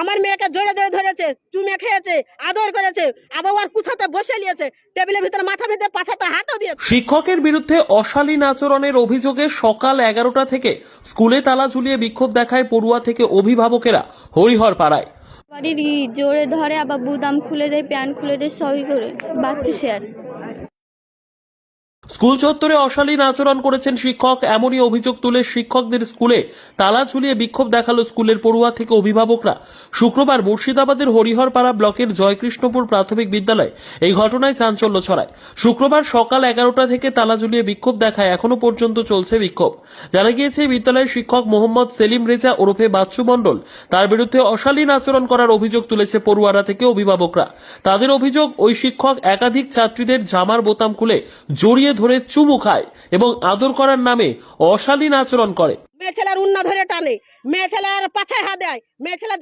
আমার মেয়েকে জোরে জোরে ধরেছে, চুমে খেয়েছে, আদর করেছে, আবার ওর কুছাতে বসে নিয়েছে, টেবিলের ভিতরে মাথা ভিতরে পাছাতে হাতও দিয়েছে। শিক্ষকের বিরুদ্ধে অশালীন আচরণের অভিযোগে সকাল 11টা থেকে স্কুলে তালা ঝুলিয়ে বিক্ষোভ দেখায় পড়ুয়া থেকে অভিভাবকেরা হরিহর পাড়ায়। বাড়ির জোরে ধরে, আবার বুদাম খুলে দেয়, প্যান্ট খুলে দেয়, সবই করে বাচ্চা শেয়ার। স্কুল চত্বরে অশালীন আচরণ করেছেন শিক্ষক, এমনই অভিযোগ তুলে শিক্ষকদের স্কুলে তালা ঝুলিয়ে বিক্ষোভ দেখালো স্কুলের পড়ুয়া থেকে অভিভাবকরা। শুক্রবার মুর্শিদাবাদের হরিহরপাড়া ব্লকের জয়কৃষ্ণপুর প্রাথমিক বিদ্যালয়ে এই ঘটনায় চাঞ্চল্য ছড়ায়। শুক্রবার সকাল 11টা থেকে তালা ঝুলিয়ে বিক্ষোভ দেখায় এখনো পর্যন্ত চলছে বিক্ষোভ। জানা গিয়েছে বিদ্যালয়ের শিক্ষক মোহাম্মদ সেলিম রেজা ওরফে বাচ্চু মণ্ডল, তার বিরুদ্ধে অশালীন আচরণ করার অভিযোগ তুলেছে পড়ুয়ারা থেকে অভিভাবকরা। তাদের অভিযোগ, ওই শিক্ষক একাধিক ছাত্রীদের জামার বোতাম খুলে জড়িয়ে ধরে চুমু খায় এবং আদর করার নামে অশালীন আচরণ করে। মেয়ে ছেলের উন্না ধরে টানে, মেয়ে ছেলের পাছায় হাত দেয়, মেয়ে ছেলে